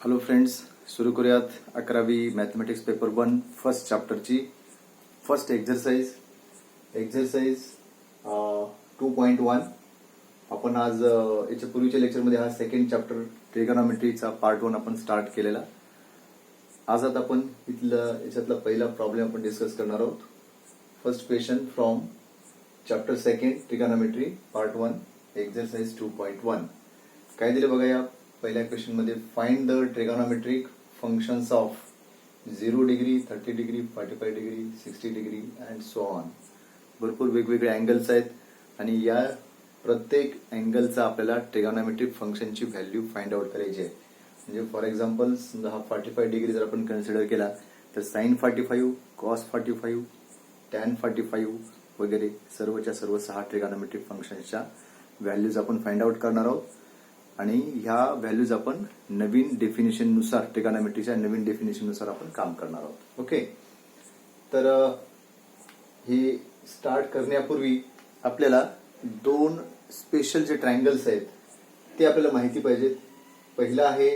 Hello friends, सुरू करूयात 11वी मॅथमॅटिक्स पेपर 1 फर्स्ट चॅप्टरची फर्स्ट एक्झरसाइज 2.1. आपण आज याच्या पूर्वीच्या लेक्चरमध्ये हा सेकंड चॅप्टर ट्रिगोनॉमेट्रीचा पार्ट 1 आपण स्टार्ट केलेला. आज आता आपण याच्यातला पहिला प्रॉब्लेम आपण डिस्कस करणार आहोत. First question from chapter second trigonometry part 1 exercise 2.1. काय दिले बघा या पहिल्या क्वेश्चन मध्ये. Find the trigonometric functions of 0 degree, 30 degree, 45 degree, 60 degree and so on. भरपूर वेगवेगळे अँगल्स आहेत आणि या प्रत्येक अँगलचा आपल्याला ट्रिगोनॉमेट्रिक फंक्शनची व्हॅल्यू फाइंड आउट करायची आहे. म्हणजे फॉर एक्झाम्पल समजा हा 45 डिग्री जर आपण कन्सिडर केला तर साइन 45, कॉस 45, टॅन 45 वगैरे सर्वच्या सर्व 6 ट्रिगोनॉमेट्रिक फंक्शन्सच्या व्हॅल्यूज आपण फाइंड आउट करणार आहोत. आणि ह्या व्हॅल्यूज आपण नवीन डेफिनेशन नुसार ट्रिगोनॉमेट्रीच्या नवीन डेफिनेशन नुसार आपण काम करणार आहोत. ओके, तर हे स्टार्ट करण्यापूर्वी आपल्याला दोन स्पेशल जे ट्रायंगल्स आहेत ते आपल्याला माहिती पाहिजेत. पहिला आहे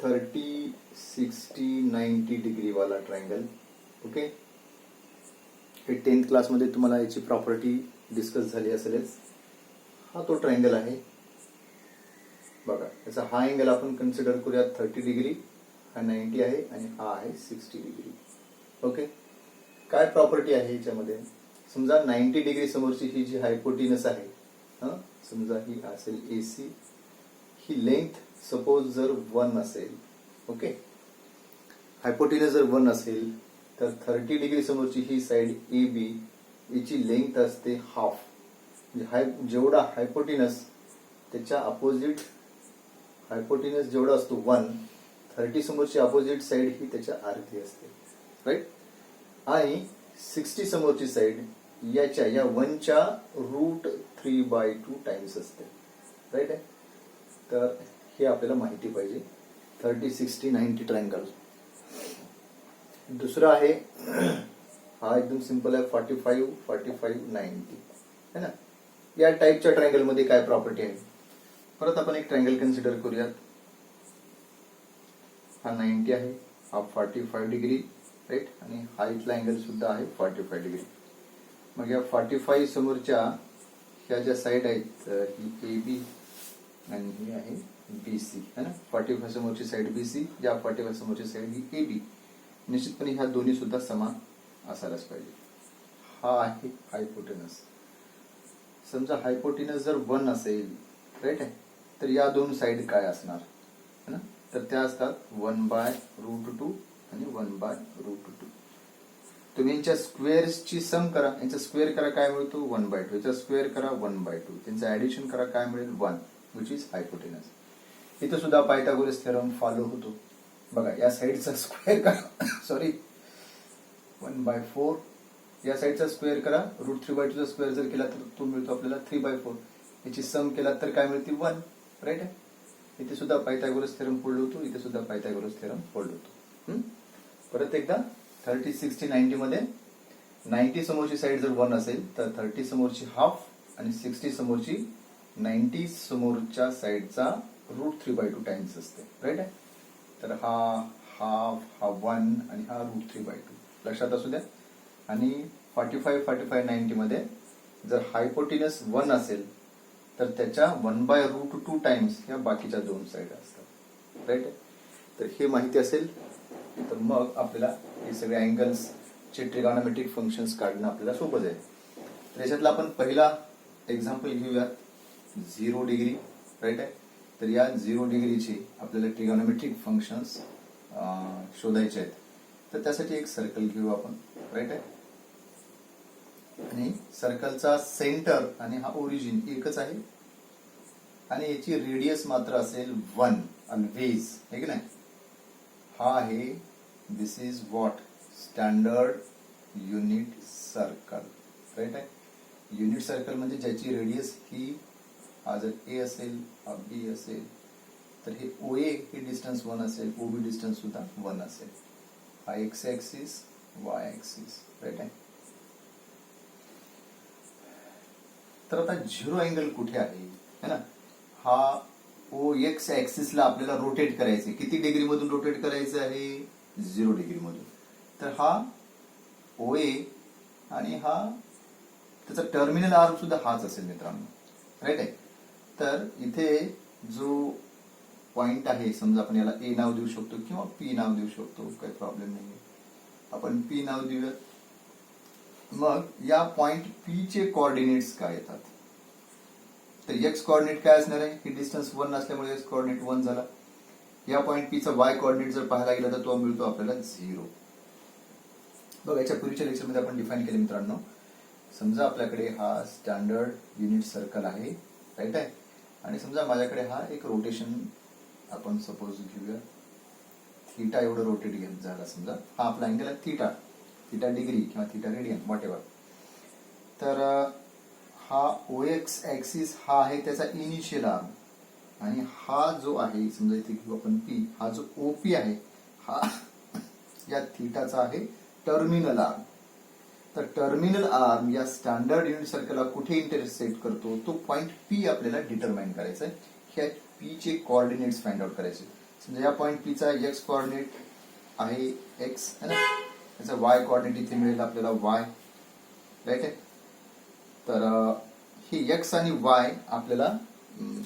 30, 60, 90 डिग्री वाला ट्रायंगल. ओके, हे 10th क्लासमध्ये तुम्हाला याची प्रॉपर्टी डिस्कस झाली असेलच. हा तो ट्रायंगल आहे बघा. याचा हा अँगल आपण कन्सिडर करूया 30 डिग्री, हा 90 आहे आणि हा आहे 60 डिग्री. ओके, काय प्रॉपर्टी आहे याच्यामध्ये. समजा 90 डिग्री समोरची ही जी हायपोटिनस आहे, समजा ही असेल AC, ही लेंथ सपोज जर 1 असेल. ओके, हायपोटिनस जर 1 असेल तर 30 डिग्री समोरची ही साइड AB याची लेंथ असते हाफ. म्हणजे जेवढा हायपोटिनस त्याच्या अपोजिट हायपोटिनस जेवढा असतो 1, 30 समोरची अपोजिट साइड ही त्याच्या अर्धी असते, राईट. आणि 60 समोरची साइड याच्या या 1च्या √3/2 टाइम्स असते, राईट आहे. तर हे आपल्याला माहिती पाहिजे 30, 60, 90 ट्रायंगल. दुसरा आहे हा एकदम सिंपल आहे 45, 45, 90 है ना. या टाइपच्या ट्रायंगल मध्ये काय प्रॉपर्टी आहे. परत आपण एक ट्रायंगल कन्सिडर करूयात. हा 90 आहे, हा 45 डिग्री, राईट. आणि हा इथला अँगल सुद्धा आहे 45 डिग्री. मग या 45 समोरच्या ह्या ज्या साइड आहेत ही AB आणि ही आहे BC है ना. 45 समोरची साइड BC, या 45 समोरची साइड ही AB. निश्चितपणे ह्या दोन्ही सुद्धा समान असायलाच पाहिजे. हा आहे हायपोटेनस. समजा हायपोटेनस जर 1 असेल, राईट आहे, तर या दोन साइड काय असणार है ना. तर त्या असतात 1/√2 आणि 1/√2. तुम्ही यांच्या स्क्वेअर्सची सम करा, यांचा स्क्वेअर करा काय मिळतो 1/2, याचा स्क्वेअर करा 1/2, त्यांचं ऍडिशन करा काय मिळेल 1, विच इज हायपोटेनस. इथं सुद्धा पायथागोरस थेरम फॉलो होतो बघा. या साइडचा स्क्वेअर करा सॉरी 1/4, या साइडचा स्क्वेअर करा, √3/2 चा स्क्वेअर जर केला तर तो मिळतो आपल्याला 3/4. याची सम केला तर काय मिळते 1, राईट आहे. इथे सुद्धा पायथागोरस थेरम फोल्ड होतो, इथे सुद्धा पायथागोरस थेरम फोल्ड होतो. परत एकदा 30, 60, 90 मध्ये 90 समोरची साइड जर 1 असेल तर 30 समोरची हाफ आणि 60 समोरची 90 समोरच्या साइडचा √3/2 टाइम्स असते, राईट आहे. तर हा हाफ, हा 1 आणि हा √3/2 लक्षात असू द्या. आणि 45, 45, 90 मध्ये जर हायपोटिनस 1 असेल तर त्याच्या 1/√2 टाइम्स या बाकीच्या दोन साइड असतात, राईट. तर हे माहिती असेल तर मग आपल्याला हे सगळे अँगल्स चे ट्रिगोनॉमेट्रिक फंक्शन्स काढणं आपल्याला सोपं जाईल. तर याच्यातला आपण पहिला एक्झाम्पल घेऊयात 0 डिग्री, राईट आहे. तर या 0 डिग्रीची आपल्याला ट्रिगोनॉमेट्रिक फंक्शन्स शोधायचे आहेत. तर त्यासाठी एक सर्कल घेऊ आपण, राईट आहे. आणि सर्कलचा सेंटर आणि हा ओरिजिन एकच आहे आणि याची रेडियस मात्र असेल 1 ऑलवेज, है की नाही. हा आहे this is what standard unit circle, right आहे. युनिट सर्कल म्हणजे ज्याची रेडियस ही, हा जर A असेल, हा B असेल, तर हे OA हे डिस्टन्स 1 असेल, OB डिस्टन्स सुद्धा 1 असेल. हा X axis, Y axis, right आहे. तर आता 0 अँगल कुठे आहे है ना. हा ओ एक्स ऍक्सिसला आपल्याला रोटेट करायचे. किती डिग्री मधून रोटेट करायचं आहे? 0 डिग्री मधून. तर हा ओ ए आणि हा त्याचा टर्मिनल आर्म सुद्धा हाच असेल मित्रांनो, राईट आहे. तर इथे जो पॉइंट आहे, समजा आपण याला ए नाव देऊ शकतो किंवा पी नाव देऊ शकतो, काही प्रॉब्लेम नाही. आपण पी नाव देऊया. मग या पॉइंट पी चे कोऑर्डिनेट्स काय येतात? तर एक्स कोऑर्डिनेट काय असणार आहे? ही डिस्टन्स 1 असल्यामुळे एक्स कोऑर्डिनेट 1 झाला. या पॉइंट पी चा वाय कोऑर्डिनेट जर पाहायला गेला तर तो मिळतो आपल्याला 0. बघ, याच्या पूर्वीच्या लेक्चरमध्ये आपण डिफाईन केले मित्रांनो. समजा आपल्याकडे हा स्टँडर्ड युनिट सर्कल आहे, राईट आहे. आणि समजा माझ्याकडे हा एक रोटेशन आपण सपोज घेऊया, थीटा एवढं रोटेट घेत झाला. समजा हा आपला अँगल आहे थीटा डिग्री किंवा थीटा रेडियन व्हॉट एव्हर. तर हा ओ एक्स ऍक्सिस हा आहे त्याचा इनिशियल आर्म, आणि हा जो आहे समजा इथे घेऊ आपण पी, हा जो ओपी आहे हा या थीटाचा आहे टर्मिनल आर्म. तर टर्मिनल आर्म या स्टँडर्ड युनिट सर्कलला कुठे इंटरसेक्ट करतो? तो पॉइंट पी आपल्याला डिटरमाइन करायचा आहे. ह्या पी चे कोऑर्डिनेट्स फाइंड आउट करायचे. समजा या पॉइंट पी चा एक्स कोऑर्डिनेट आहे एक्स है ना, त्याचा वाय कोऑर्डिनेट इथे मिळेल आपल्याला वाय, राईट आहे. तर हे एक्स आणि वाय आपल्याला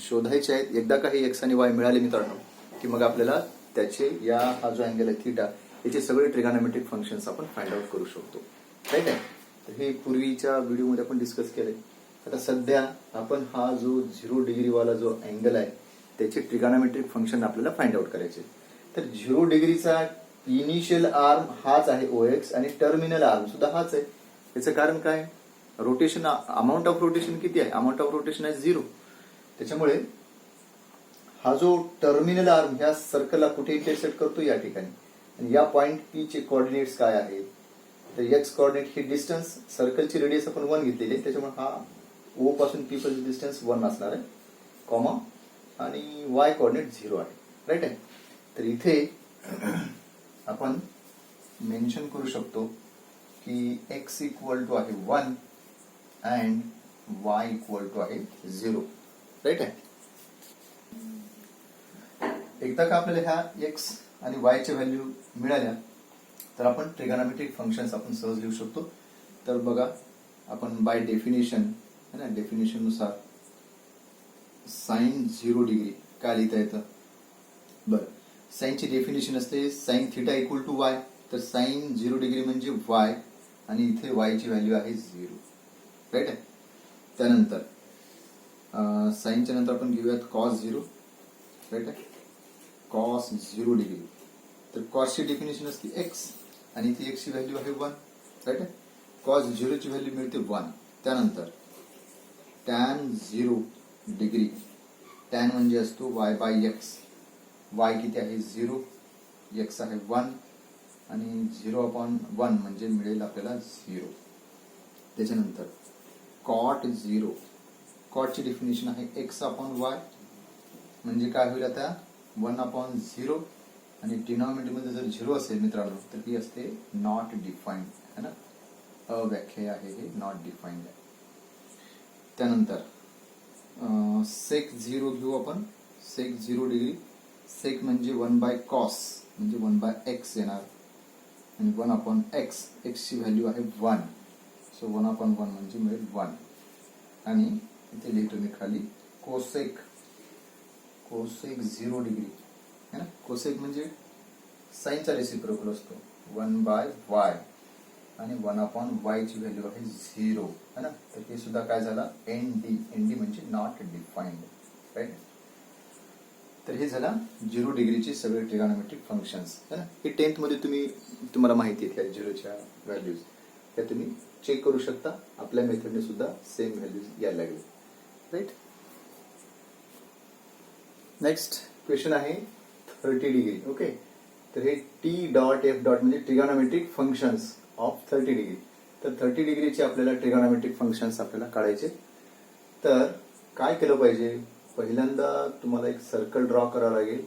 शोधायचे आहेत. एकदा का हे एक्स आणि वाय मिळाले मित्रांनो की मग आपल्याला त्याचे या हा जो अँगल आहे थीटा याचे सगळे ट्रिगोनोमेट्रिक फंक्शन्स आपण फाइंड आउट करू शकतो, राईट आहे. तर हे पूर्वीच्या व्हिडिओमध्ये आपण डिस्कस केले. आता सध्या आपण हा जो 0 डिग्री वाला जो अँगल आहे त्याचे ट्रिगोनोमेट्रिक फंक्शन आपल्याला फाइंड आउट करायचे. तर 0 डिग्रीचा इनिशियल आर्म हाच आहे ओ एक्स आणि टर्मिनल आर्म सुद्धा हाच आहे. याचं कारण काय? रोटेशन, अमाऊंट ऑफ रोटेशन किती आहे? अमाऊंट ऑफ रोटेशन आहे 0. त्याच्यामुळे हा जो टर्मिनल आर्म ह्या सर्कलला कुठे इंटरसेक्ट करतो? या ठिकाणी. आणि या पॉइंट पी चे कोऑर्डिनेट्स काय आहेत? तर एक्स कोऑर्डिनेट ही डिस्टन्स, सर्कलची रेडियस आपण 1 घेतलेली आहे, त्याच्यामुळे हा ओ पासून पी पर्यंत डिस्टन्स 1 असणार आहे, कॉमा, आणि वाय कोऑर्डिनेट 0 आहे, राईट आहे. तर इथे आपण मेन्शन करू शकतो की एक्स इक्वल टू आहे 1 अँड वाय इक्वल टू आहे 0, राईट आहे. एकदा का आपल्याला ह्या एक्स आणि वाय च्या व्हॅल्यू मिळाल्या तर आपण ट्रिगोनोमेट्रिक फंक्शन्स आपण सहज लिहू शकतो. तर बघा, आपण बाय डेफिनेशन है ना, डेफिनेशन नुसार साइन 0 डिग्री काय लिहिता येतं? बरं, साइनची डेफिनेशन असते sine theta equal to Y. तर साइन 0 डिग्री म्हणजे वाय, आणि इथे वाय ची व्हॅल्यू आहे 0, राईट आहे. त्यानंतर साइनच्या नंतर आपण घेऊयात कॉस 0, राईट आहे. कॉस 0 डिग्री, तर कॉसची डेफिनेशन असते एक्स, आणि ती एक्सची व्हॅल्यू आहे 1, राईट आहे. कॉस 0 ची व्हॅल्यू मिळते 1. त्यानंतर टॅन 0 डिग्री, टॅन म्हणजे असतो वाय बाय एक्स. वाय किती आहे? 0, एक्स आहे 1, आणि 0/1 म्हणजे मिळेल आपल्याला 0. त्याच्यानंतर कॉट 0, कॉटची डेफिनेशन आहे एक्स अपॉन वाय, म्हणजे काय होईल आता? 1/0, आणि डिनॉमिनेटर मध्ये जर 0 असेल मित्रांनो तर ही असते नॉट डिफाईन्ड, है ना, अव्याख्या आहे, हे नॉट डिफाईन्ड आहे. त्यानंतर सेक 0 घेऊ आपण. सेक 0 डिग्री, सेक म्हणजे 1/कॉस म्हणजे 1/x येणार, आणि 1/x, x ची व्हॅल्यू आहे 1, सो 1/1 म्हणजे मिळेल 1. आणि इथे लिहितो मी खाली कोसेक, कोसेक 0 डिग्री है ना. कोसेक म्हणजे साइनचा रेसिप्रोकल असतो 1/y, आणि 1/y ची व्हॅल्यू आहे 0, है ना. तर हे सुद्धा काय झालं? एनडी, एनडी म्हणजे नॉट डिफाईन्ड, राईट. तर हे झाला 0 डिग्रीचे सगळे ट्रिगोनोमेट्रिक फंक्शन्स, है ना. हे 10th मध्ये तुम्हाला माहिती आहे 0च्या व्हॅल्यूज त्या तुम्ही चेक करू शकता. आपल्या मेथडने सुद्धा सेम व्हॅल्यूज यायला लागले, राईट. नेक्स्ट क्वेश्चन आहे 30 डिग्री. ओके, तर हे टी डॉट एफ डॉट म्हणजे ट्रिगोनोमेट्रिक फंक्शन्स ऑफ 30 डिग्री. तर 30 डिग्रीचे आपल्याला ट्रिगोनोमेट्रिक फंक्शन्स आपल्याला काढायचे. तर काय केलं पाहिजे? पहिल्यांदा तुम्हाला एक सर्कल ड्रॉ करावं लागेल,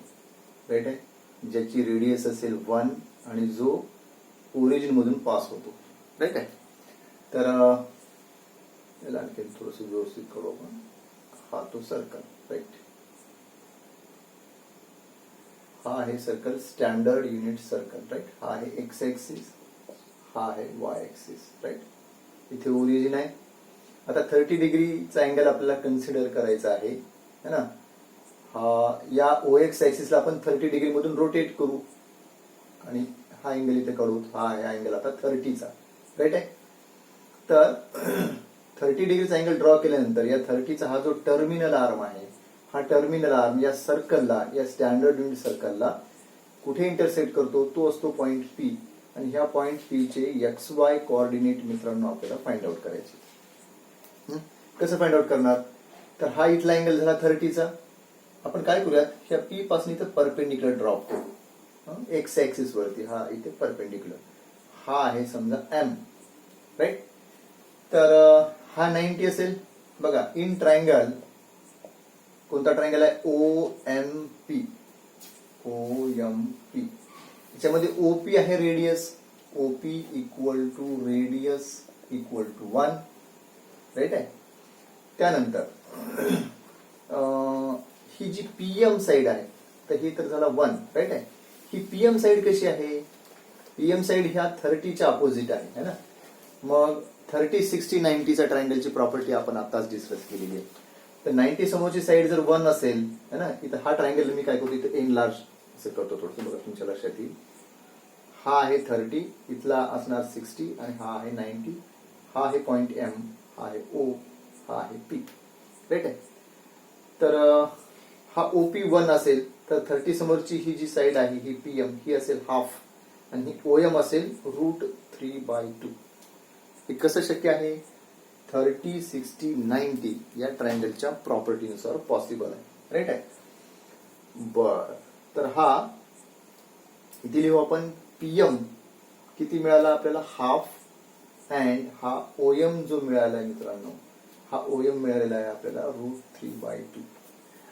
राईट आहे, ज्याची रेडियस असेल 1 आणि जो ओरिजिन मधून पास होतो, राईट आहे. तर याला आणखी थोडंसं व्यवस्थित करू आपण. हा तो सर्कल, राईट. हा आहे circle standard unit circle, right. हा आहे एक्स ऍक्सिस, हा आहे वाय ऍक्सिस, राईट. इथे ओरिजिन आहे. आता 30 डिग्रीचा अँगल आपल्याला कन्सिडर करायचा आहे ना. हा या OX ऍक्सिसला आपण 30 डिग्री मधून रोटेट करू आणि हा अँगल इथे काढू. हा आहे अँगल आता 30चा, राईट आहे. तर 30 डिग्रीचा अँगल ड्रॉ केल्यानंतर या 30चा हा जो टर्मिनल आर्म आहे, हा टर्मिनल आर्म या सर्कलला, या स्टँडर्ड युनिट सर्कलला कुठे इंटरसेक्ट करतो, तो असतो पॉइंट पी. आणि ह्या पॉइंट पी चे XY कोऑर्डिनेट मित्रांनो आपल्याला फाइंड आउट करायचे. कसं फाइंड आउट करणार, तर हा इथला अँगल झाला 30चा. आपण काय करूयात, ह्या पी पासून इथं परपेंडिक्युलर ड्रॉप करू एक्स ऍक्सिस वरती. हा इथे परपेंडिक्युलर, हा आहे समजा एम, राईट. तर हा 90 असेल. बघा इन ट्रायंगल, कोणता ट्रायंगल आहे, OMP. त्याच्यामध्ये OP आहे radius, OP equal to radius equal to 1, right आहे. त्यानंतर ही जी PM साइड आहे, तर ही तर झाला 1, राईट आहे. ही PM साइड कशी आहे, PM साइड ह्या 30च्या अपोजिट आहे, है ना. मग 30, 60, 90चा ट्रायंगलची प्रॉपर्टी आपण आताच डिस्कस केलेली आहे. तर 90 समोरची साइड जर 1 असेल, है ना, इथं हा ट्रायंगल मी काय करतो, इथं एनलार्ज असं करतो थोडंसं, बघा तुमच्या लक्षात येईल. हा आहे 30, इथला असणार 60 आणि हा आहे 90. हा आहे पॉइंट M, हा आहे O, हा आहे P, राईट आहे. तर हा OP 1 असेल, तर 30 समोरची ही जी साइड आहे ही PM ही असेल हाफ आणि ही OM असेल √3/2. हे कसं शक्य आहे, 30, 60, 90 या ट्रायंगलच्या प्रॉपर्टीनुसार पॉसिबल आहे, राईट आहे. बर, तर हा इथे लिहू आपण PM किती मिळाला आपल्याला, हाफ. अँड हा OM जो मिळाला आहे मित्रांनो, हा OM मिळालेला आहे आपल्याला √3/2.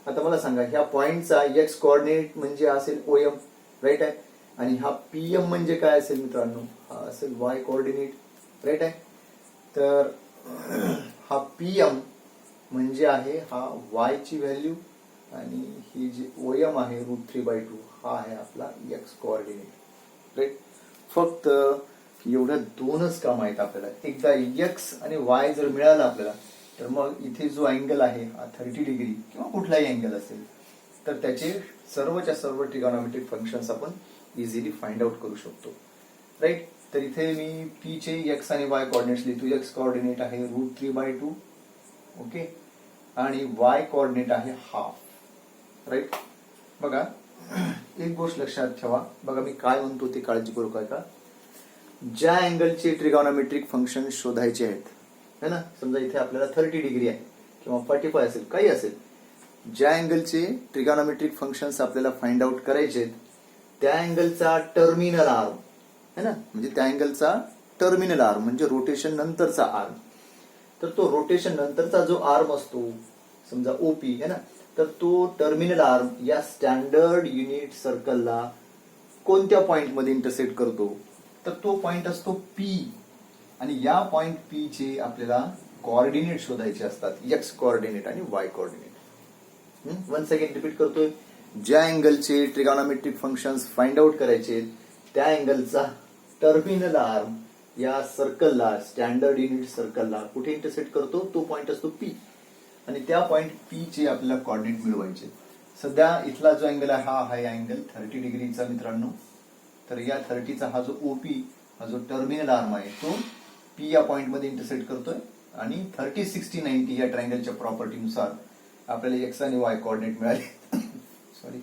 आता मला सांगा, ह्या पॉइंटचा X कोऑर्डिनेट म्हणजे असेल OM, राईट आहे. आणि हा PM म्हणजे काय असेल मित्रांनो, हा असेल Y कोऑर्डिनेट, राईट आहे. तर हा PM म्हणजे आहे हा Y ची व्हॅल्यू आणि ही जी OM आहे √3/2 हा आहे आपला X कोऑर्डिनेट, राईट. फक्त एवढ्या दोनच काम आहेत आपल्याला. एकदा X आणि Y जर मिळाला आपल्याला, तर मग इथे जो अँगल आहे हा 30 डिग्री किंवा कुठलाही अँगल असेल, तर त्याचे सर्वच्या सर्व ट्रिगोनॉमेट्रिक फंक्शन्स आपण इझिली फाइंड आउट करू शकतो, राईट. तर इथे मी P चे X आणि Y कोऑर्डिनेट्स लिहितो. X कोऑर्डिनेट आहे √3/2, ओके, आणि Y कोऑर्डिनेट आहे हाफ, राईट. बघा एक गोष्ट लक्षात ठेवा, बघा मी काय म्हणतो ते काळजीपूर्वक ऐका. ज्या अँगलचे ट्रिगोनॉमेट्रिक फंक्शन शोधायचे आहेत, है ना, समजा इथे आपल्याला 30 डिग्री आहे किंवा 45 असेल, काही असेल, ज्या अँगलचे ट्रिगोनॉमेट्रिक फंक्शन्स आपल्याला फाइंड आउट करायचे आहेत, त्या अँगलचा टर्मिनल आर्म, है ना, म्हणजे त्या अँगलचा टर्मिनल आर्म म्हणजे रोटेशन नंतरचा आर्म. तर तो रोटेशन नंतरचा जो आर्म असतो, समजा OP, है ना, तर तो टर्मिनल आर्म या स्टँडर्ड युनिट सर्कलला कोणत्या पॉइंट मध्ये इंटरसेक्ट करतो, तर तो पॉइंट असतो P. आणि या पॉइंट P चे आपल्याला कोऑर्डिनेट शोधायचे असतात, X कोऑर्डिनेट आणि Y coordinate. One second repeat करतोय. ज्या अँगलचे ट्रिगोनॉमेट्रिक फंक्शन्स फाइंड आउट करायचे, त्या अँगलचा टर्मिनल आर्म या सर्कलला, स्टँडर्ड युनिट सर्कलला कुठे इंटरसेक्ट करतो, तो पॉइंट असतो P. आणि त्या पॉइंट P चे आपल्याला कोऑर्डिनेट मिळवायचे. सध्या इथला जो अँगल आहे हा आहे अँगल 30 डिग्रीचा मित्रांनो. तर या 30चा हा जो OP, हा जो टर्मिनल आर्म आहे, तो P या पॉइंट मध्ये इंटरसेक्ट करतोय. आणि 30, 60, 90 या ट्रायंगलच्या प्रॉपर्टीनुसार आपल्याला X आणि Y कोऑर्डिनेट मिळाले. सॉरी,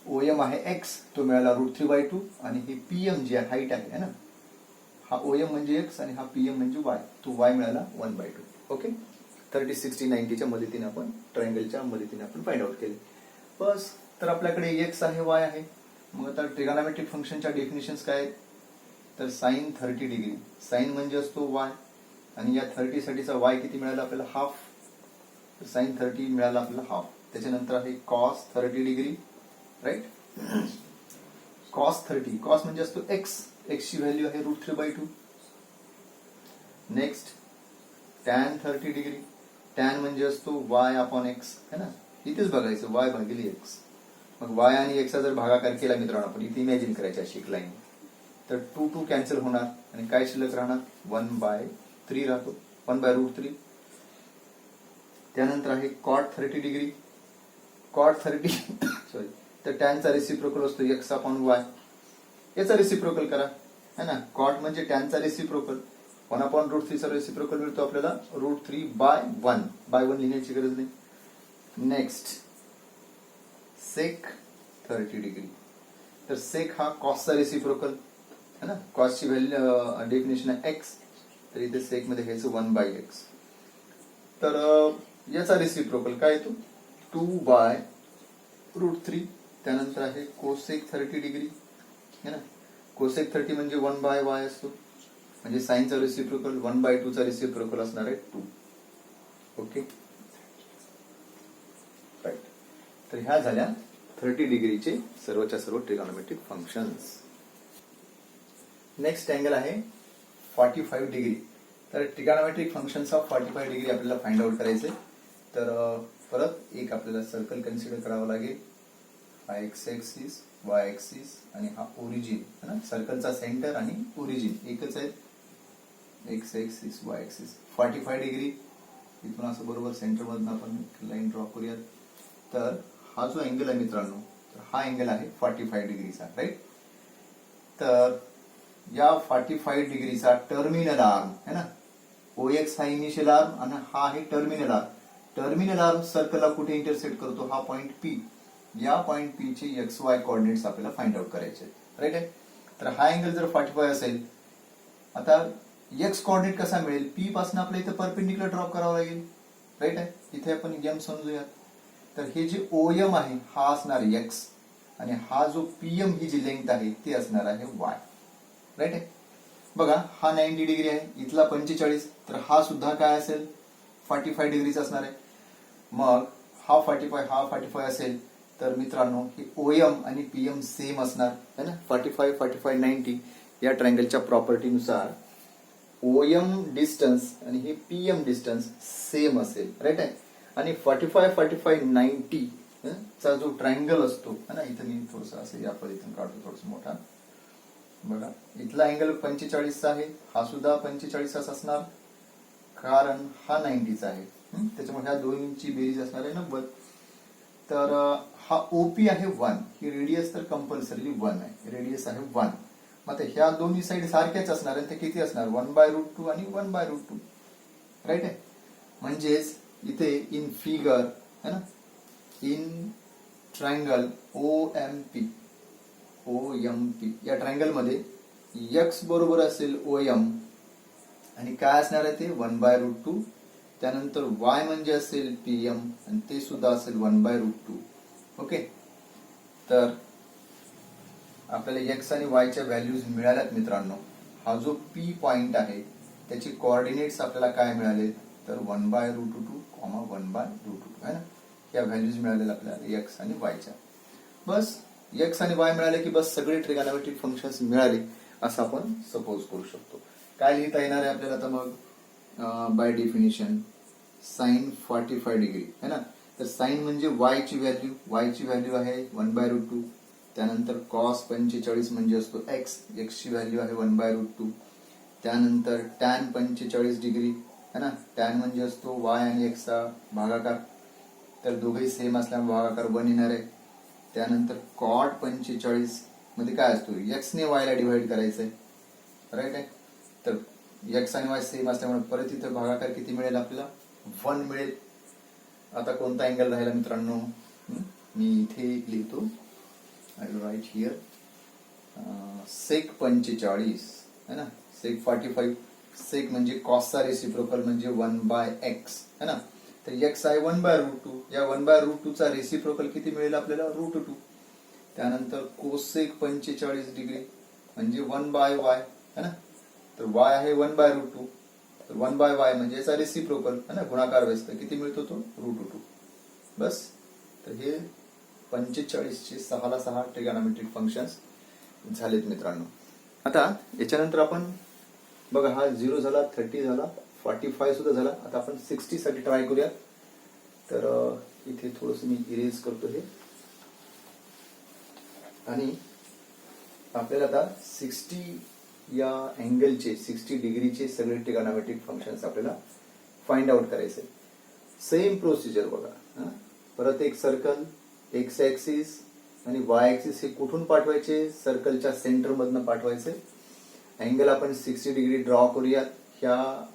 OM आहे X, तो मिळाला √3/2 आणि हे PM जे हाईट आहे ना, हा OM म्हणजे X आणि हा PM म्हणजे Y, तो Y मिळाला 1/2. ओके, 30, 60, 90च्या मदतीने आपण ट्रायंगलच्या मदतीने आपण फाइंड आउट केले बस. तर आपल्याकडे X आहे, Y आहे. मग आता ट्रिगोनॉमेट्रिक फंक्शनच्या डेफिनेशन्स काय आहेत, तर साइन 30 डिग्री, साइन म्हणजे असतो Y आणि या 30 साठीचा Y किती मिळाला आपल्याला, हाफ. तर साइन 30 मिळाला आपल्याला हाफ. त्याच्यानंतर आहे cos 30 degree, right. Cos 30, cos म्हणजे असतो X, X ची व्हॅल्यू आहे √3/2. नेक्स्ट टॅन 30 डिग्री, टॅन म्हणजे असतो Y/X, है ना, इथेच बघायचं Y भागिले X. मग वाय आणि एक्सचा जर भागाकार केला मित्रांनो, आपण इथे इमॅजिन करायची अशी एक लाईन, तर 2 2 कॅन्सल होणार आणि काय शिल्लक राहणार, 1/3 राहतो, 1/√3. त्यानंतर आहे कॉट 30 डिग्री. कॉट 30 सॉरी, तर टॅनचा रेसिप्रोकल असतो x/y. याचा रेसिप्रोकल करा है ना. कॉट म्हणजे टॅनचा रेसिप्रोकल, 1/√3 चा रेसिप्रोकल मिळतो आपल्याला √3/1. बाय 1 लिहिण्याची गरज नाही. नेक्स्ट सेक 30 डिग्री. तर सेक हा कॉसचा रेसिप्रोकल है ना. कॉसची व्हॅल्यू डेफिनेशन आहे x, तर इथे सेक मध्ये घ्यायचं 1/x. तर याचा रेसिप्रोकल काय येतो 2/√3. त्यानंतर आहे कोसेक 30 डिग्री है ना. कोसेक 30 म्हणजे 1/y असतो, म्हणजे साईनचा रेसिप्रोकल 1/2 चा रेसिप्रोकल असणार आहे 2. Okay right. तर ह्या झाल्या 30 डिग्रीचे सर्वच्या सर्व ट्रिगोनोमेट्रिक फंक्शन्स. नेक्स्ट अँगल आहे 45 डिग्री. तर ट्रिगोनोमेट्रिक फंक्शन्स ऑफ 45 डिग्री आपल्याला फाइंड आउट करायचे. तर परत एक आपल्याला सर्कल कन्सिडर करावं लागेल. हा एक्स एक्सिस, वाय एक्सिस आणि हा ओरिजिन है ना. सर्कलचा सेंटर आणि ओरिजिन एकच आहे. X axis, Y axis 45 degree. इथून असं बरोबर सेंटर मधून आपण लाईन ड्रॉ करूयात. तर हा जो अँगल आहे मित्रांनो, तर हा अँगल आहे 45 डिग्रीचा, राईट. तर या 45 डिग्रीचा टर्मिनल आर्म है ना, OX हा इनिशियल आर्म आणि हा आहे टर्मिनल आर्म. टर्मिनल आर्म सर्कलला कुठे इंटरसेक्ट करतो, हा पॉइंट P. या पॉइंट P चे XY कोऑर्डिनेट्स आपल्याला फाइंड आउट करायचे, राईट आहे. तर हा अँगल जर 45 असेल, आता x कोऑर्डिनेट कसा मिळेल, P पासून आपल्याला इथे परपेंडिक्युलर ड्रॉप करावं लागेल, राईट आहे. इथे आपण m समजूयात. तर हे जे OM आहे हा असणार x आणि हा जो PM ही जी लेंथ आहे ती असणार आहे y, राईट आहे. बघा हा 90 डिग्री आहे, इथला 45, तर हा सुद्धा काय असेल 45 डिग्रीचा असणार आहे. मग हा 45 हा 45 असेल, तर मित्रांनो हे OM आणि PM सेम असणार है ना. 45 45 90 या ट्रायंगलच्या प्रॉपर्टीनुसार OM डिस्टन्स आणि हे PM डिस्टन्स सेम असेल, राईट आहे. आणि 45 45 90 चा जो ट्रायंगल असतो है ना, इथं मी थोडस असं या पद्धतीने काढतो, थोडस मोठा. बघा इथला अँगल 45 चा आहे, हा सुद्धा 45 असणार, कारण हा 90 चा आहे. त्याच्यामुळे ह्या दोन्हींची बेरीज असणार आहे 90. तर हा OP आहे 1, ही रेडियस तर कंपल्सरी 1 आहे, रेडियस आहे 1. मग ह्या दोन्ही साइड सारख्याच असणार आहे, ते किती असणार 1/√2 आणि 1/√2, राईट आहे. म्हणजेच इथे इन फिगर है ना, इन ट्रायंगल OMP या ट्रायंगल मध्ये x बरोबर असेल OM आणि काय असणार आहे ते 1/√2. त्यानंतर y म्हणजे असेल PM आणि ते सुद्धा असेल 1/√2. ओके. तर आपल्याला x आणि y च्या व्हॅल्यूज मिळाल्यात मित्रांनो. हा जो P पॉइंट आहे त्याची कोऑर्डिनेट्स आपल्याला काय मिळाले, तर 1/√2, 1/√2 है ना. या व्हॅल्यूज मिळालेल्या आपल्याला x आणि y च्या. बस x आणि y मिळाले की बस सगळे ट्रिगोनोमेट्रिक फंक्शन्स मिळाले असं आपण सपोज करू शकतो. काय लिहिता येणार आहे आपल्याला आता मग, बाय डेफिनेशन साइन 45 डिग्री है ना. तर साइन म्हणजे y ची व्हॅल्यू आहे 1/√2. त्यानंतर कॉस 45 म्हणजे असतो x ची व्हॅल्यू आहे 1/√2. त्यानंतर टॅन 45 डिग्री है ना, टॅन म्हणजे असतो y आणि x चा भागाकार, तर दोघेही सेम असल्यामुळे भागाकार 1 येणार आहे. त्यानंतर कॉट 45 मध्ये काय असतो, x ने y ला डिवाइड करायचंय, राईट आहे. तर x आणि y सेम असल्यामुळे परत इथे भागाकार किती मिळेल आपल्याला 1 मिळेल. आता कोणता अँगल राहिला मित्रांनो, मी इथे लिहितो, आय विल राईट हियर सेक 45 है ना, सेक 45. सेक म्हणजे कॉसचा रेसिप्रोकल म्हणजे 1/x है ना. तर x आहे 1/√2, या 1/√2 चा रेसिप्रोकल किती मिळेल आपल्याला √2. त्यानंतर कोसेक 45 डिग्री म्हणजे 1/y है ना. तर y आहे 1/√2, तर 1/y म्हणजे याचा रेसिप्रोकल है ना, गुणाकार व्यस्त किती मिळतो तो √2. बस. तर हे 45 चे 6 ला 6 ट्रिगोनोमेट्रिक फंक्शन्स झालेत मित्रांनो. आता याच्यानंतर आपण बघा हा 0 झाला, 30 झाला, 45 सुद्धा झाला. आता आपण 60 साठी ट्राय करूया. तर इथे थोडस मी इरेज करतो हे. आणि आपल्याला आता 60 या अँगलचे 60 डिग्रीचे सगळे ट्रिगोनॉमेट्रिक फंक्शन्स आपल्याला फाइंड आउट करायचे. सेम प्रोसिजर बघा. परत एक सर्कल, एक्स ऍक्सिस आणि वाय ऍक्सिस हे कुठून पाठवायचे? सर्कलच्या सेंटर मधनं पाठवायचे. अँगल आपण 60 डिग्री ड्रॉ करूयात. ह्या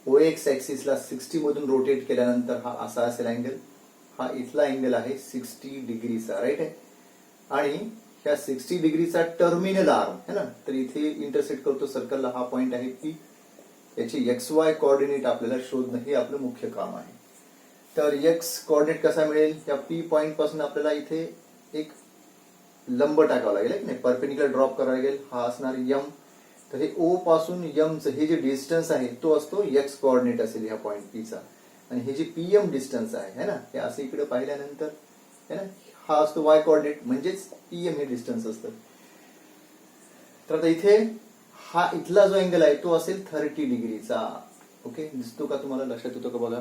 OX ऍक्सिसला 60 मधून रोटेट केल्यानंतर हा असा असेल अँगल. हा इथला अँगल आहे 60 डिग्रीचा, राईट आहे. आणि ह्या 60 डिग्रीचा टर्मिनल आर्म है ना, तर इथे इंटरसेक्ट करतो सर्कलला. हा पॉइंट आहे P. याचे XY कोऑर्डिनेट आपल्याला शोधणं हे आपलं मुख्य काम आहे. तर X कोऑर्डिनेट कसा मिळेल? त्या P पॉइंट पासून आपल्याला इथे एक लंब टाकावा लागेल, नाही परपेंडिक्युलर ड्रॉप करावा लागेल. हा असणार M. तर हे O पासून M चं हे जे डिस्टन्स आहे तो असतो X कोऑर्डिनेट असेल ह्या पॉइंट P चा. आणि हे जे PM डिस्टन्स आहे ना, हे असं इकडे पाहिल्यानंतर है ना, हा असतो Y कोऑर्डिनेट, म्हणजेच PM हे डिस्टन्स असतं. तर आता इथे हा इथला जो अँगल आहे तो असेल 30 डिग्रीचा. ओके, दिसतो का तुम्हाला? लक्षात येतो का बघा?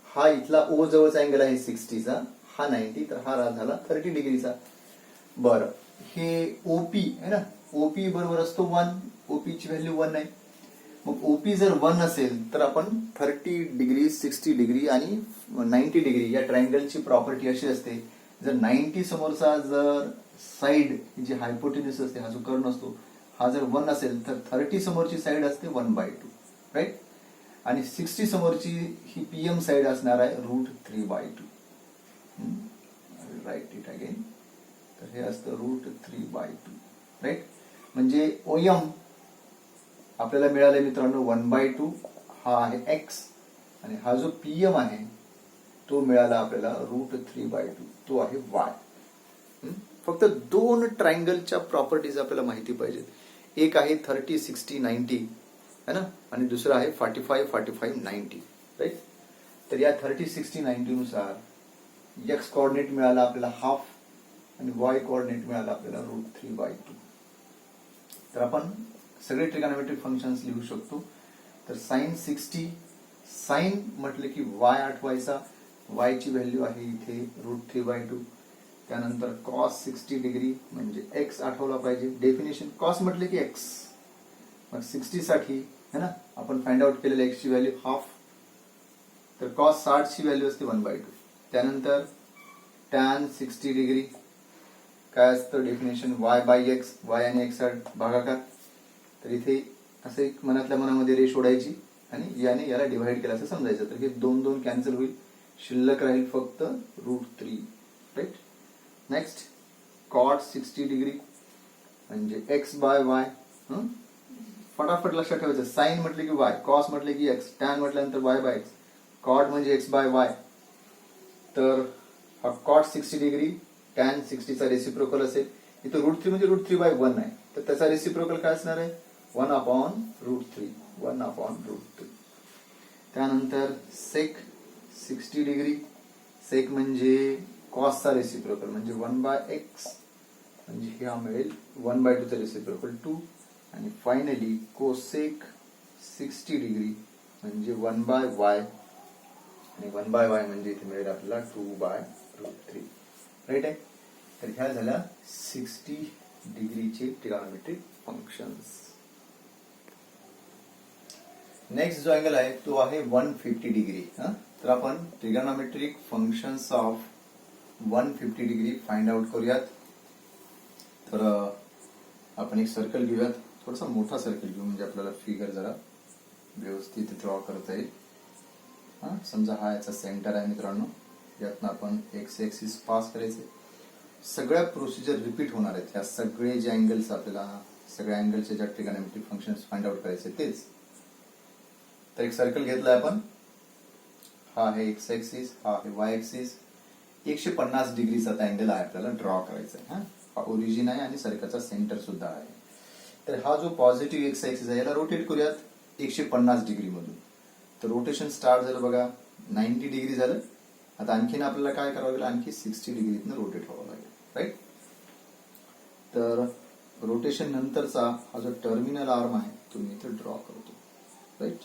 हा इथला O जवळचा अँगल आहे 60चा, हा 90, तर हा झाला 30 डिग्रीचा. बरं, हे OP आहे ना, OP बरोबर असतो 1. OP ची व्हॅल्यू 1 आहे. मग OP जर 1 असेल तर आपण 30 डिग्री, 60 डिग्री आणि 90 डिग्री या ट्रायंगलची प्रॉपर्टी अशी असते, जर 90 समोरचा जर साइड जी हायपोटेन्यूस असते, हा जो कर्ण असतो, हा जर 1 असेल तर 30 समोरची साइड असते 1/2, राईट. आणि 60 समोरची ही PM साइड असणार आहे √3/2. Right it again. तर हे असतं √3/2, राईट. म्हणजे OM आपल्याला मिळाले मित्रांनो 1/2. हा आहे X. आणि हा जो PM आहे तो मिळाला आपल्याला √3/2, तो आहे Y. फक्त दोन ट्रायंगलच्या प्रॉपर्टीज आपल्याला माहिती पाहिजेत. एक आहे 30, 60, 90 है ना, आणि दुसरा आहे 45, 45, 90, राईट. तर या 30, 60, 90 नुसार X कोऑर्डिनेट मिळाला आपल्याला हाफ आणि Y कोऑर्डिनेट मिळाला आपल्याला √3/2. तर आपण सगळे ट्रिगोनॉमेट्रिक फंक्शन्स लिहू शकतो. तर sin 60, साइन म्हटले की Y आठवायचा. Y ची व्हॅल्यू आहे इथे √3/2. त्यानंतर cos 60 डिग्री म्हणजे X आठवला पाहिजे. डेफिनेशन cos म्हटले की X. मग 60 साठी है ना आपण फाइंड आउट केलेल्या X ची व्हॅल्यू हाफ. तर cos 60 ची व्हॅल्यू असते 1/2. त्यानंतर tan 60 डिग्री काय असतं डेफिनेशन? Y/X. Y आणि X भागाकार. तर इथे असं एक मनातल्या मनामध्ये रेष ओढायची आणि याने याला डिव्हाइड केला असं समजायचं. तर हे 2 2 कॅन्सल होईल, शिल्लक राहील फक्त √3, राईट. नेक्स्ट cot 60 डिग्री म्हणजे X/Y. फटाफट लक्षात ठेवायचं. साइन म्हटले की Y, cos म्हटले की X, tan म्हटल्यानंतर Y/X, cot म्हणजे X/Y. तर हा cot 60 डिग्री tan 60 चा रेसिप्रोकल असेल. इथं √3 म्हणजे √3/1 आहे, तर त्याचा रेसिप्रोकल काय असणार आहे? 1/√3. 1/√3. त्यानंतर sec 60 डिग्री. सेक म्हणजे cos चा रेसिप्रोकल म्हणजे 1/x, म्हणजे हा मिळेल 1/2 चा रेसिप्रोकल 2. आणि फायनली cosec 60 डिग्री म्हणजे 1/y. आणि 1/y म्हणजे इथे मिळेल आपल्याला 2/√3, राईट आहे. तर ह्या झाल्या 60 डिग्रीचे ट्रिगोनॉमेट्रिक फंक्शन्स. नेक्स्ट जो अँगल आहे तो आहे 150 डिग्री. तर आपण trigonometric functions of 150 degree find out करूयात. तर आपण एक सर्कल घेऊयात, थोडासा मोठा सर्कल घेऊ म्हणजे आपल्याला फिगर जरा व्यवस्थित ड्रॉ करता येईल. समजा हा याचा सेंटर आहे मित्रांनो, यातनं आपण एक्स ऍक्सिस पास करायचे. सगळ्या प्रोसिजर रिपीट होणार आहेत. या सगळे जे अँगल्स आपल्याला सगळ्या अँगलचे ज्या ट्रिगोनॉमेट्रिक फंक्शन्स फाइंड आउट करायचे तेच. तर एक सर्कल घेतलाय आपण. हा आहे एक्स ऍक्सिस, हा आहे वाय ऍक्सिस. 150 डिग्रीचा अँगल आहे आपल्याला ड्रॉ करायचा आहे. हा ओरिजिन आहे आणि सर्कलचा सेंटर सुद्धा आहे. तर हा जो पॉझिटिव्ह एक्स ऍक्सिस आहे याला रोटेट करूयात 150 डिग्री मधून. तर रोटेशन स्टार्ट झालं बघा, 90 डिग्री झालं. आता आणखीन आपल्याला काय करावं लागेल? आणखी 60 डिग्रीतनं रोटेट व्हावं लागेल, राईट. तर रोटेशन नंतरचा हा जो टर्मिनल आर्म आहे तो मी इथे ड्रॉ करतो, राईट.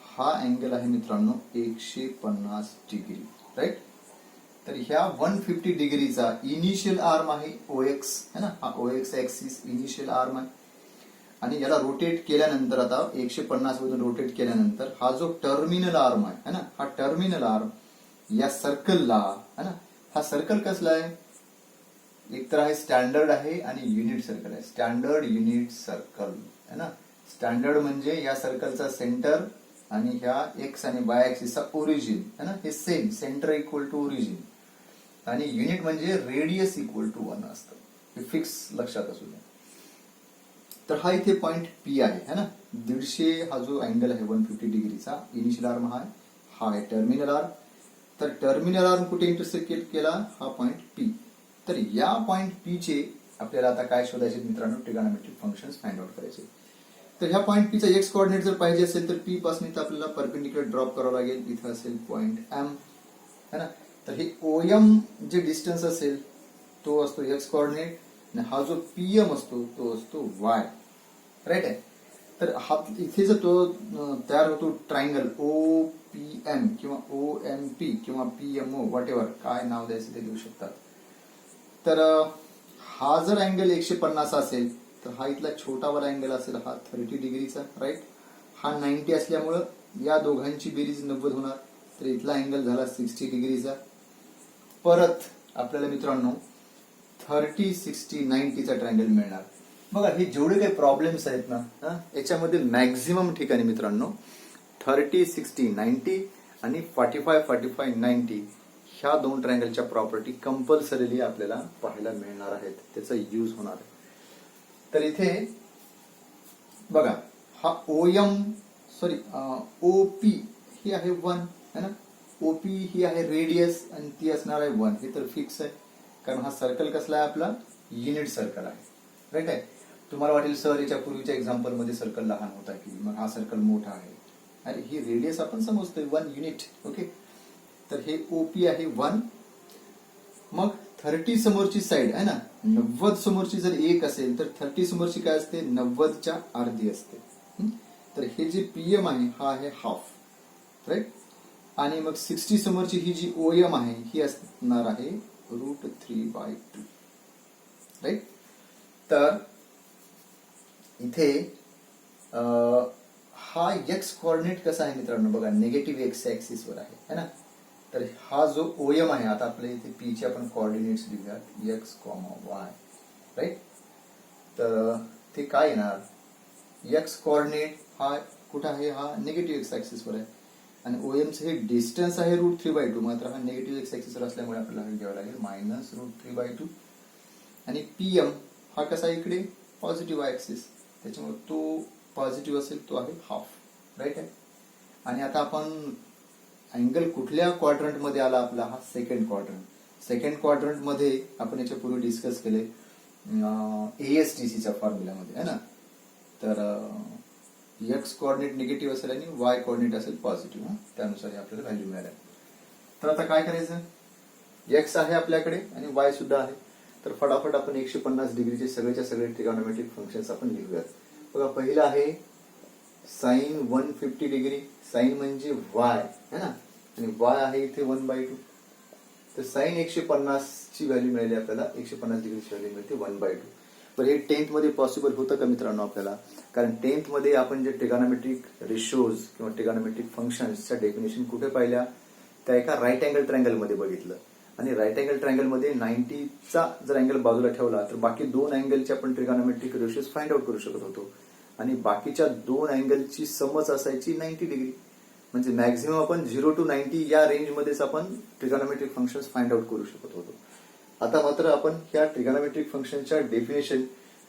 हा अँगल आहे मित्रांनो 150 डिग्री, राईट. तर ह्या 150 डिग्रीचा इनिशियल आर्म आहे OX है ना, हा OX ऍक्सिस इनिशियल आर्म आहे. आणि याला रोटेट केल्यानंतर आता 150 मधून रोटेट केल्यानंतर हा जो टर्मिनल आर्म आहे ना, हा टर्मिनल आर्म या सर्कलला है ना, हा सर्कल कसला आहे, एक तर आहे स्टँडर्ड आहे आणि युनिट सर्कल आहे. स्टँडर्ड युनिट सर्कल है ना. स्टँडर्ड म्हणजे या सर्कलचा सेंटर आणि ह्या एक्स आणि वाय ऍक्सिसचा ओरिजिन है ना, हे same, centre equal to origin. आणि युनिट म्हणजे रेडियस इक्वल टू 1 असतं. हे फिक्स लक्षात असू द्या. तर हा इथे पॉइंट पी आहे है ना. 150 हा जो अँगल आहे 150 डिग्रीचा इनिशियल आर्म हा आहे टर्मिनल आर्म. तर टर्मिनल आर्म कुठे इंटरसेक्ट केला, हा पॉइंट पी. तर या पॉइंट पी चे आपल्याला आता काय शोधायचे मित्रांनो, ट्रिगोनोमेट्रिक फंक्शन्स फाइंड आउट करायचे. तर ह्या पॉइंट पी चा एक्स कोऑर्डिनेट जर पाहिजे असेल तर पी पासून इथं आपल्याला परपेंडिक्युलर ड्रॉप करावं लागेल. इथं असेल पॉइंट एम है ना. तर हे ओएम जे डिस्टन्स असेल तो असतो एक्स कोऑर्डिनेट आणि हा जो पीएम असतो तो असतो वाय. राईट आहे. तर हा इथे जर तो तयार होतो ट्रायंगल ओ पी एम किंवा ओ एम पी किंवा पीएमओ व्हॉट एव्हर काय नाव द्यायचं ते देऊ शकतात. तर हा जर अँगल 150 असेल तर हा इथला छोटावाला अँगल असेल हा 30 डिग्रीचा. राईट. हा 90 असल्यामुळं या दोघांची बेरीज 90 होणार. तर इथला अँगल झाला 60 डिग्रीचा. परत आपल्याला मित्रांनो 30, 60, 90 चा ट्रायंगल मिळणार. बघा हे जेवढे काही प्रॉब्लेम्स आहेत ना याच्यामध्ये मॅक्झिमम ठिकाणी मित्रांनो 30, 60, 90 आणि 45, 45, 90 ह्या दोन ट्रायंगलच्या प्रॉपर्टी कंपल्सरीली आपल्याला पाहायला मिळणार आहेत. त्याचा यूज होणार आहे. तर इथे बघा हा ओएम सॉरी ओपी ही आहे 1 है ना. ओपी ही आहे रेडियस आणि ती असणार आहे 1. हे तर फिक्स आहे कारण हा सर्कल कसला आहे आपला, युनिट सर्कल आहे. राईट आहे. तुम्हाला वाटेल सर याच्या पूर्वीच्या एक्झाम्पल मध्ये सर्कल लहान होता की मग हा सर्कल मोठा आहे. अरे ही रेडियस आपण समजतोय 1 युनिट. ओके. तर हे ओपी आहे 1. मग 30 समोरची साइड आहे ना, 90 समोरची जर 1 असेल तर 30 समोरची काय असते, 90च्या अर्धी असते. तर हे जे पीएम आहे हा आहे हाफ. राईट. आणि मग 60 समोरची ही जी ओएम आहे ही असणार आहे √3/2. राईट. तर इथे हा एक्स कोऑर्डिनेट कसा आहे मित्रांनो, बघा निगेटिव्ह एक्स ऍक्सिस वर आहे है ना. तर हा जो ओएम आहे, आता आपल्या इथे पी चे आपण कोऑर्डिनेट्स लिहूयात एक्स, वाय. राईट. तर ते काय येणार, एक्स कोऑर्डिनेट हा कुठं आहे, हा निगेटिव्ह एक्स ऍक्सिस वर आहे. आणि ओएमचं हे डिस्टन्स आहे √3/2. मात्र हा निगेटिव्ह एक्स ऍक्सिस वर असल्यामुळे आपल्याला हे घ्यावं लागेल -√3/2. आणि पीएम हा कसा आहे इकडे पॉझिटिव्ह ऍक्सिस, त्याच्यामुळे तो पॉझिटिव्ह असेल तो आहे हाफ. राईट आहे. आणि आता आपण अँगल कुठल्या क्वाड्रंट मध्ये आला आपला, हा सेकंड क्वाड्रंट. सेकंड क्वाड्रंट मध्ये आपण याच्या पूर्वी डिस्कस केले ASTCच्या फॉर्म्युलामध्ये है ना. तर एक्स कोऑर्डिनेट निगेटिव्ह असेल आणि वाय कोऑर्डिनेट असेल पॉझिटिव्ह. त्यानुसार आपल्याला व्हॅल्यू मिळाल्या. तर आता काय करायचं, एक्स आहे आपल्याकडे आणि वाय सुद्धा आहे. तर फटाफट आपण 150 डिग्रीचे सगळेच्या सगळे ट्रिगोनोमेट्रिक फंक्शन्स आपण लिहूयात. बघा पहिलं आहे साइन 150 डिग्री. साइन म्हणजे वाय है ना, आणि वाय आहे इथे 1/2. तर साइन 150 ची व्हॅल्यू मिळाली आपल्याला, 150 डिग्रीची व्हॅल्यू मिळते 1/2. पण हे 10th मध्ये पॉसिबल होतं का मित्रांनो आपल्याला, कारण 10th मध्ये आपण जे ट्रिगोनोमेट्रिक रेशोज किंवा ट्रिगोनोमेट्रिक फंक्शन्सच्या डेफिनेशन कुठे पाहिल्या, त्या एका राईट अँगल ट्रायंगल मध्ये बघितलं. आणि राईट अँगल ट्रायंगल मध्ये 90चा जर अँगल बाजूला ठेवला तर बाकी दोन अँगलचे आपण ट्रिगोनोमेट्रिक रेशोज फाइंड आउट करू शकत होतो. आणि बाकीच्या दोन अँगलची समच असायची 90 डिग्री. म्हणजे मॅक्झिमम आपण 0 to 90 या रेंजमध्येच आपण ट्रिगोनोमेट्रिक फंक्शन्स फाइंड आउट करू शकत होतो. आता मात्र आपण ह्या ट्रिगोनोमेट्रिक फंक्शनच्या डेफिनेशन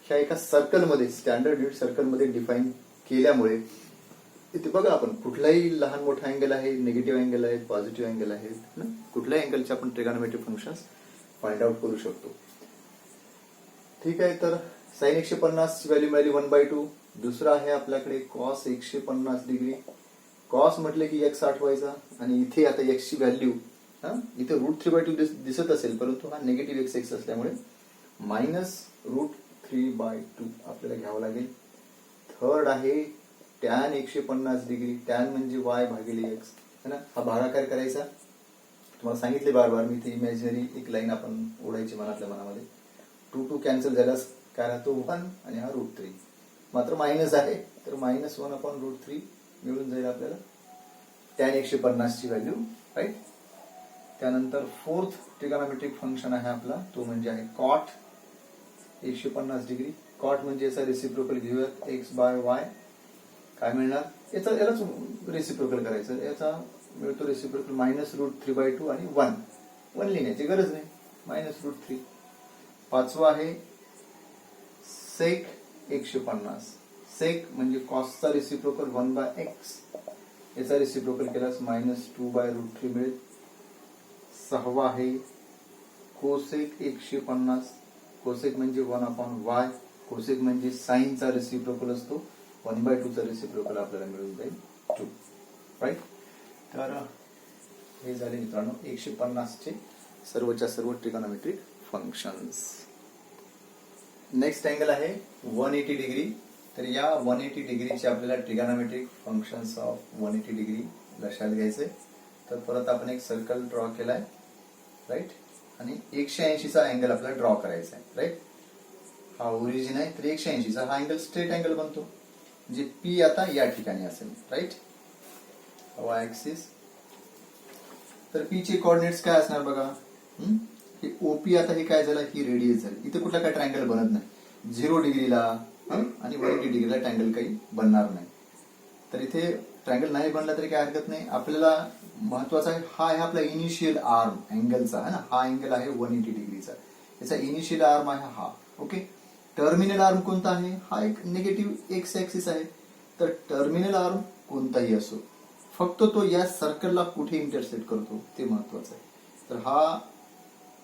ह्या एका सर्कलमध्ये, स्टँडर्ड युनिट सर्कलमध्ये डिफाईन केल्यामुळे इथे बघा आपण कुठलाही लहान मोठा अँगल आहे, निगेटिव्ह अँगल आहे, पॉझिटिव्ह अँगल आहे, कुठल्याही अँगलचे आपण ट्रिगोनोमेट्रिक फंक्शन्स फाइंड आउट करू शकतो. ठीक आहे. तर साइन 150 ची व्हॅल्यू मिळाली 1/2. दुसरा आहे आपल्याकडे कॉस 150 डिग्री. कॉस म्हटले की एक्स आठवायचा आणि इथे आता एक्स ची व्हॅल्यू इथे √3/2 दिसत असेल, परंतु हा निगेटिव्ह एक्स असल्यामुळे -√3/2 आपल्याला घ्यावं लागेल. थर्ड आहे टॅन 150 डिग्री. टॅन म्हणजे वाय भागिले एक्स है ना. हा भागाकार करायचा. तुम्हाला सांगितले बार बार मी इथे इमॅजिनरी एक लाईन आपण ओढायची मनातल्या मनामध्ये. 2 कॅन्सल झाल्यास काय राहतो 1 आणि हा √3. मात्र मायनस आहे तर -1/√3 मिळून जाईल आपल्याला tan 150 ची व्हॅल्यू, राईट. त्यानंतर फोर्थ ट्रिगोनोमेट्रिक फंक्शन आहे आपला, तो म्हणजे आहे कॉट 150 डिग्री. कॉट म्हणजे याचा रेसिप्रोकल घेऊयात x/y. काय मिळणार, यालाच रेसिप्रोकल करायचं. याचा मिळतो रेसिप्रोकल -√3/2 आणि 1 लिहिण्याची गरज नाही, -√3. पाचवा आहे सेक 150. सेक म्हणजे कॉसचा रेसिप्रोकल 1/x. याचा रेसिप्रोकल केल्यास -2/√3 मिळेल. सहावा आहे कोसेक 150. कोसेक म्हणजे 1/y. कोसेक म्हणजे साईनचा रेसिप्रोकल असतो. 1/2 चा रेसिप्रोकल आपल्याला मिळून जाईल 2, राईट. तर हे झाले मित्रांनो 150 चे सर्वच्या सर्व ट्रिगोनोमेट्रिक फंक्शन्स. नेक्स्ट अँगल आहे 180 डिग्री. तर या 180 डिग्रीचे आपल्याला ट्रिगोनोमेट्रिक फंक्शन्स ऑफ 180 डिग्री लक्षात घ्यायचे. तर परत आपण एक सर्कल ड्रॉ केलाय, राईट. आणि 180 चा अँगल आपल्याला ड्रॉ करायचा आहे, राईट. हा ओरिजिन आहे तर 180 चा हा अँगल स्ट्रेट अँगल बनतो. म्हणजे पी आता या ठिकाणी असेल, राईट. Y axis. तर पी चे कोऑर्डिनेट्स काय असणार बघा. हे ओपी आता हे काय झालं, ही रेडियस झाली. इथे कुठला काय ट्रायंगल बनत नाही. 0 डिग्रीला आणि 180 डिग्रीला ट्रायंगल काही बनणार नाही. तर इथे ट्रायंगल नाही बनला तरी काय हरकत नाही. आपल्याला महत्वाचा आहे हा आहे आपला इनिशियल आर्म अँगलचा आहे ना. हा अँगल आहे 180 डिग्रीचा. याचा इनिशियल आर्म आहे हा, ओके. टर्मिनल आर्म कोणता आहे, हा एक निगेटिव्ह एक्स ऍक्सिस आहे. तर टर्मिनल आर्म कोणताही असो, फक्त तो या सर्कलला कुठे इंटरसेक्ट करतो ते महत्वाचं आहे. तर हा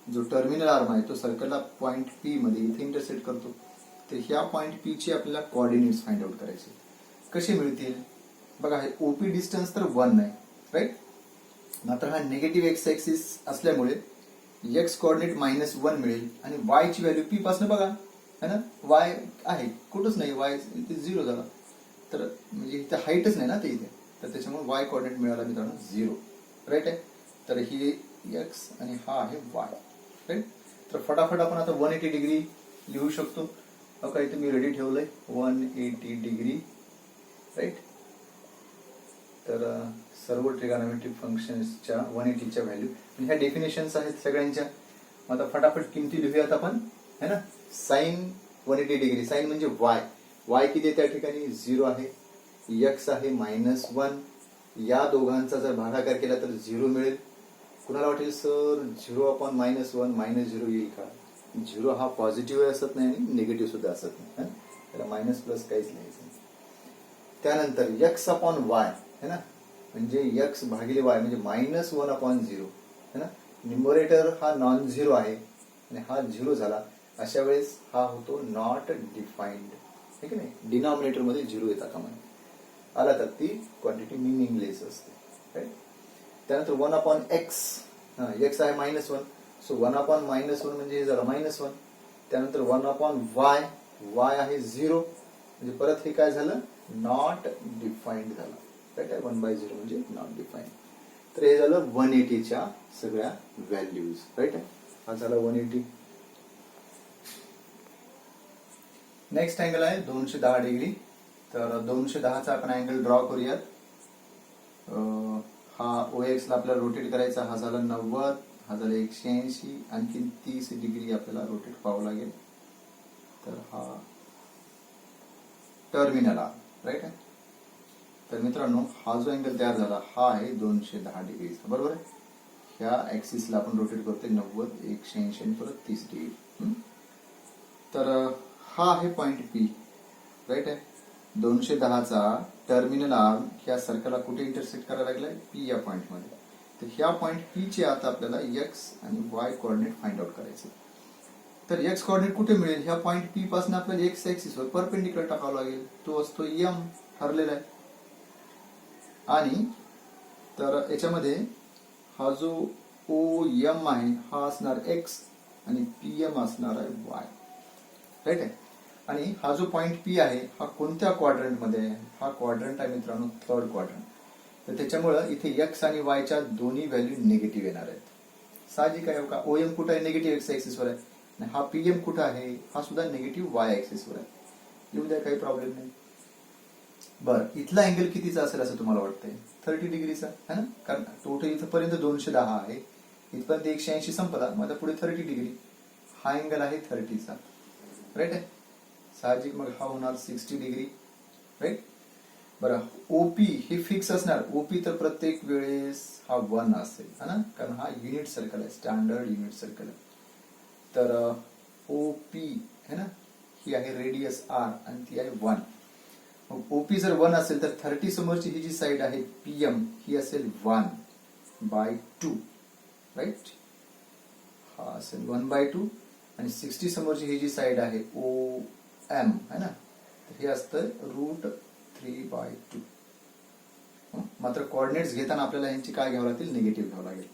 जो टर्मिनल आर्म आहे तो सर्कलला पॉइंट पी मध्ये इथे इंटरसेक्ट करतो. तर ह्या पॉइंट पी चे आपल्याला कोऑर्डिनेट्स फाइंड आउट करायचे. कसे मिळतील बघा. हे ओपी डिस्टन्स तर 1 आहे, राईट. मात्र हा निगेटिव्ह एक्स ऍक्सिस असल्यामुळे एक्स कोऑर्डिनेट -1 मिळेल आणि वाय ची व्हॅल्यू पी पासून बघा है ना. वाय आहे कुठंच नाही, वाय इथे 0 झाला. तर म्हणजे इथे हाईटच नाही ना ते इथे. तर त्याच्यामुळे वाय कोऑर्डिनेट मिळाला मित्रांनो 0, राईट आहे. तर ही एक्स आणि हा आहे वाय, राईट. तर फटाफट आपण आता 180 डिग्री लिहू शकतो. बघा इथे मी रेडी ठेवलंय 180 डिग्री, राईट. तर सर्व ट्रिगोनोमेट्रिक फंक्शन्सच्या 180 च्या व्हॅल्यू ह्या डेफिनेशन्स आहेत सगळ्यांच्या. आता फटाफट किमती लिहूयात आपण है ना. साइन 180 डिग्री, साइन म्हणजे वाय. वाय किती आहे त्या ठिकाणी 0 आहे. एक्स आहे -1. या दोघांचा जर भागाकार केला तर 0 मिळेल. कुणाला वाटेल सर 0/-1 -0 येईल का. 0 हा पॉझिटिव्ह असत नाही आणि निगेटिव्ह सुद्धा असत नाही, त्याला मायनस प्लस काहीच नाही. त्यानंतर x/y है ना. म्हणजे x भागिले y म्हणजे -1/0 है ना. न्यूमरेटर हा नॉन झिरो आहे आणि हा 0 झाला. अशा वेळेस हा होतो नॉट डिफाइंड, ठीक आहे. डिनॉमिनेटर मध्ये 0 येता कामा नये. आला तर ती क्वांटिटी मिनिंगलेस असते, राईट. त्यानंतर 1/x, x आहे -1. सो 1/-1 म्हणजे हे झालं -1. त्यानंतर 1/y, y आहे 0 म्हणजे परत हे काय झालं नॉट डिफाइंड झालं, राईट आहे. 1/0 म्हणजे नॉट डिफाइंड. तर हे झालं 180 च्या सगळ्या व्हॅल्यूज, राईट आहे. हा झाला 180. नेक्स्ट अँगल आहे 210 डिग्री. तर 210 चा आपण अँगल ड्रॉ करूयात. हा OX ला आपल्याला रोटेट करायचा. हा झाला 90, हा झाला 180. आणखी 30 डिग्री आपल्याला रोटेट पाहावं लागेल. तर हा टर्मिनल आहे, राईट आहे. तर मित्रांनो हा जो अँगल तयार झाला हा आहे 210 डिग्रीचा, बरोबर आहे. ह्या ऍक्सिसला आपण रोटेट करतोय 90, 180 आणि परत 30 डिग्री. तर हा आहे पॉइंट पी, राईट आहे. 210 चा टर्मिनल आर्म ह्या सर्कलला कुठे इंटरसेक्ट करायला लागलाय पी या पॉइंट मध्ये. तर ह्या पॉइंट पी चे आता आपल्याला एक्स आणि वाय कोऑर्डिनेट फाइंड आउट करायचे. तर एक्स कोऑर्डिनेट कुठे मिळेल, ह्या पॉइंट पी पासून आपल्याला एक्स ऍक्सिस वर परपेंडिक्युलर टाकावा लागेल. तो असतो एम, ठरलेला आहे. आणि तर याच्यामध्ये हा जो ओ एम आहे हा असणार एक्स आणि पी एम असणार आहे वाय, राईट आहे. आणि हा जो पॉइंट पी आहे हा कोणत्या क्वाड्रंट मध्ये आहे, हा क्वाड्रंट आहे मित्रांनो थर्ड क्वाड्रंट. तर त्याच्यामुळे इथे एक्स आणि वायच्या दोन्ही व्हॅल्यू निगेटिव्ह येणार आहेत. साहजिक आहे का, OM कुठं आहे, निगेटिव्ह एक्स ऍक्सिसवर आहे, आणि हा PM कुठं आहे, हा सुद्धा निगेटिव्ह वाय ऍक्सिसवर आहे. येऊ द्या, काही प्रॉब्लेम नाही. बरं, इथला अँगल कितीचा असेल असं तुम्हाला वाटतंय? 30 डिग्रीचा है ना, कारण टोटल इथपर्यंत 210 आहे, इथपर्यंत 180 संपला, मग पुढे 30 डिग्री. हा अँगल आहे 30चा, राईट आहे. साहजिक मग हा होणार 60 डिग्री, राईट. बरं, ओपी हे फिक्स असणार. ओपी तर प्रत्येक वेळेस हा 1 असेल है ना, कारण हा युनिट सर्कल आहे, स्टँडर्ड युनिट सर्कल आहे. तर ओपी है ना, ही आहे रेडियस आर आणि ती आहे 1. ओपी जर 1 असेल तर 30 समोरची ही जी साइड आहे PM ही असेल 1/2, राईट. हा असेल 1/2, आणि 60 समोरची ही जी साइड आहे OM है ना, तर हे असतं √3/2. मात्र कोऑर्डिनेट्स घेताना आपल्याला यांची काय घ्यावं लागतील, निगेटिव्ह घ्यावं लागेल.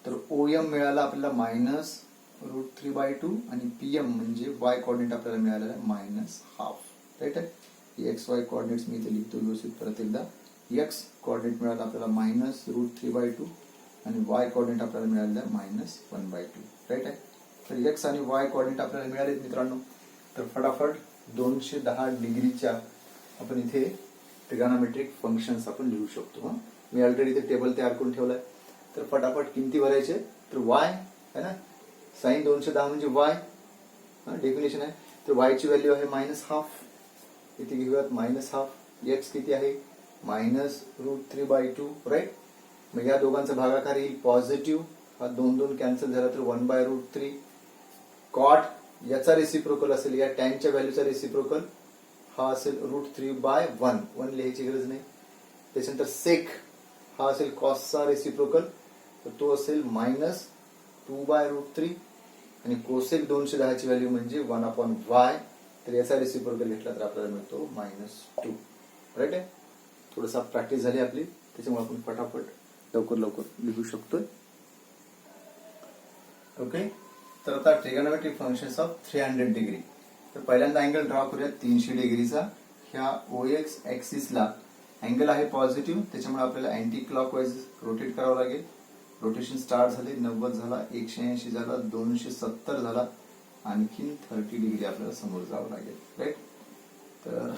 तर OM मिळाला आपल्याला -√3/2, आणि PM म्हणजे y कोऑर्डिनेट आपल्याला मिळालेला -½ राईट आहे. XY कोऑर्डिनेट्स मी इथे लिहितो व्यवस्थित परत एकदा. X कोऑर्डिनेट मिळाला आपल्याला -√3/2, आणि Y कोऑर्डिनेट आपल्याला मिळालेला -1/2 राईट आहे. तर X आणि Y कोऑर्डिनेट आपल्याला मिळालेत मित्रांनो. तर फटाफट 210 डिग्रीच्या आपण इथे ट्रिगोनोमेट्रिक फंक्शन्स आपण लिहू शकतो. मी ऑलरेडी इथे टेबल तयार करून ठेवलाय. तर फटाफट किमती भरायचे. तर Y है ना, साइन 210 म्हणजे Y, डेफिनेशन आहे. तर Y ची व्हॅल्यू आहे -½ इथे घेऊयात -½ X किती आहे -√3/2 राईट. मग या दोघांचा भागाकार येईल पॉझिटिव्ह, हा 2 कॅन्सल झाला तर 1/√3. कॉट याचा रेसिप्रोकल असेल, या टॅनच्या व्हॅल्यूचा रेसिप्रोकल हा असेल √3/1, 1 लिहायची गरज नाही. त्याच्यानंतर सेक हा असेल कॉसचा रेसिप्रोकल, तर तो असेल -2/√3, आणि कोसेक 210 ची व्हॅल्यू म्हणजे 1/y, तर याचा रेसिप्रोकल घेतला तर आपल्याला मिळतो -2 राईट आहे. थोडंसं प्रॅक्टिस झाली आपली, त्याच्यामुळे आपण फटाफट लवकर लिहू शकतोय. ओके. तर आता ट्रिगोनोमेट्रिक फंक्शन्स ऑफ 300 डिग्री. तर पहिल्यांदा अँगल ड्रॉ करूया 300 डिग्रीचा. ह्या OX ऍक्सिसला अँगल आहे पॉझिटिव्ह, त्याच्यामुळे आपल्याला अँटी क्लॉकवाईज रोटेट करावं लागेल. रोटेशन स्टार्ट झाले, 90 झाला, 180 झाला, 270 झाला, आणखीन 30 डिग्री आपल्याला समोर जावं लागेल राईट. तर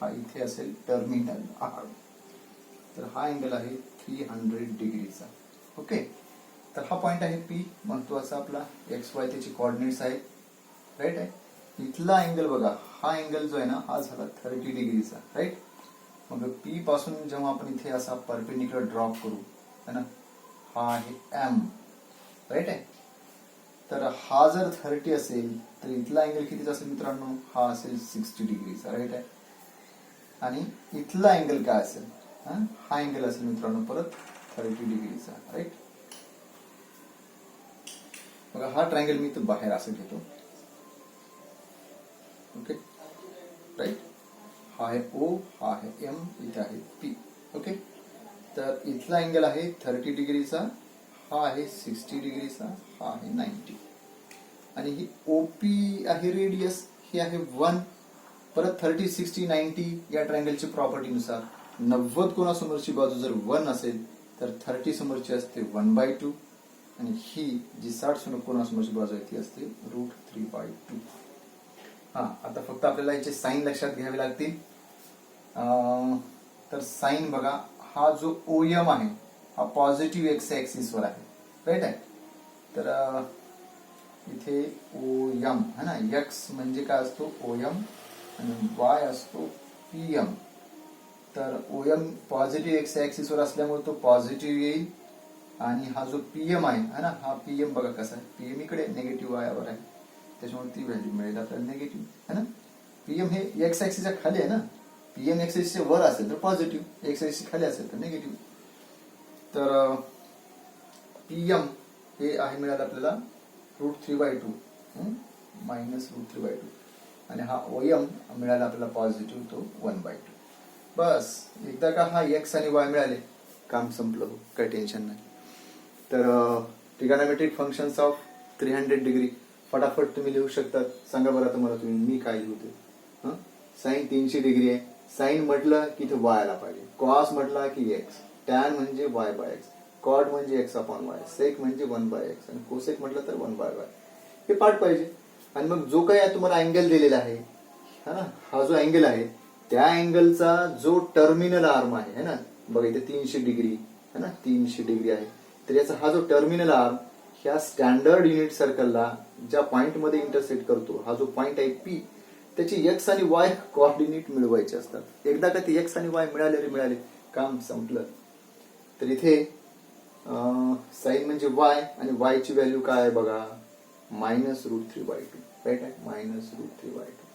हा इथे असेल टर्मिनल R. तर हा अँगल आहे 300 डिग्रीचा. ओके. तर हा पॉइंट आहे P, महत्वाचा आपला. XY त्याची कोऑर्डिनेट्स आहेत राईट आहे. इथला अँगल बघा, हा अँगल जो आहे ना, हा झाला 30 डिग्रीचा राईट. मग P पासून जेव्हा आपण इथे असा परपेंडिक्युलर ड्रॉप करू है ना, हा आहे M राईट आहे. तर हा जर 30 असेल तर इथला अँगल कितीचा असेल मित्रांनो, हा असेल 60 डिग्रीचा राईट आहे. आणि इथला अँगल काय असेल, हा अँगल असेल मित्रांनो परत 30 डिग्रीचा राईट. बघा हा ट्रायंगल मी तर बाहेर असं घेतो. Okay right. हा आहे O, हा आहे M, इथे आहे P. ओके. तर इथला अँगल आहे 30 डिग्रीचा, हा आहे 60 डिग्रीचा, हा आहे 90, आणि ही OP आहे रेडियस, ही आहे 1. परत 30, 60, 90 या ट्रायंगलची प्रॉपर्टी नुसार 90 कोणासमोरची बाजू जर 1 असेल तर 30 समोरची असते 1/2, आणि ही जी 60 कोणासमोरची बाजू आहे ती असते √3/2. आता फक्त आपल्याला याचे साइन लक्षात घ्यावे लागतील. तर साइन बघा, हा जो OM आहे हा पॉझिटिव्ह एक्स ऍक्सिसवर आहे राईट आहे. तर इथे OM है ना, X म्हणजे काय असतो OM, आणि Y असतो PM. तर OM पॉझिटिव्ह एक्स ऍक्सिसवर असल्यामुळे तो पॉझिटिव्ह येईल, आणि हा जो PM आहे ना, हा PM बघा कसा आहे, PM इकडे निगेटिव्ह वायावर आहे, त्याच्यामुळे ती व्हॅल्यू मिळेल आपल्याला निगेटिव्ह है ना. PM हे एक्स ऍक्सिसच्या खाली आहे ना, PM एक्स ऍक्सिसच्या वर असेल तर पॉझिटिव्ह, एक्स ऍक्सिस खाली असेल तर निगेटिव्ह. तर PM हे आहे मिळालं आपल्याला √3/2, -√3/2, आणि हा OM मिळाला आपल्याला पॉझिटिव्ह, तो 1/2. बस एकदा का हा X आणि Y मिळाले, काम संपलं, काही टेन्शन नाही. तर ट्रिगोनोमेट्रिक फंक्शन्स ऑफ 300 डिग्री फटाफट तुम्ही लिहू शकतात. सांगा बरं आता मला तुम्ही, मी काय लिहू? साइन 300 डिग्री आहे. साइन म्हटलं की इथे Y आला पाहिजे, कॉस म्हटला की X, टॅन म्हणजे Y/X, कॉड म्हणजे एक्स अपॉन वाय, सेक म्हणजे 1/x आणि कोसेक म्हटलं तर 1/y. हे पाठ पाहिजे. आणि मग जो काही तुम्हाला अँगल दिलेला आहे है ना, हा जो अँगल आहे त्या अँगलचा जो टर्मिनल आर्म आहे है ना, बघा इथे 300 डिग्री है ना, 300 डिग्री आहे. तर याचा हा जो टर्मिनल आर्म ह्या स्टँडर्ड युनिट सर्कलला ज्या पॉइंट मध्ये इंटरसेक्ट करतो, हा जो पॉइंट आहे पी, त्याची एक्स आणि वाय कोऑर्डिनेट मिळवायचे असतात. एकदा का ते एक्स आणि वाय मिळाले काम संपलं. तर इथे साइन म्हणजे वाय आणि वाय ची व्हॅल्यू काय आहे बघा, -√3/2 राईट आहे, -√3/2.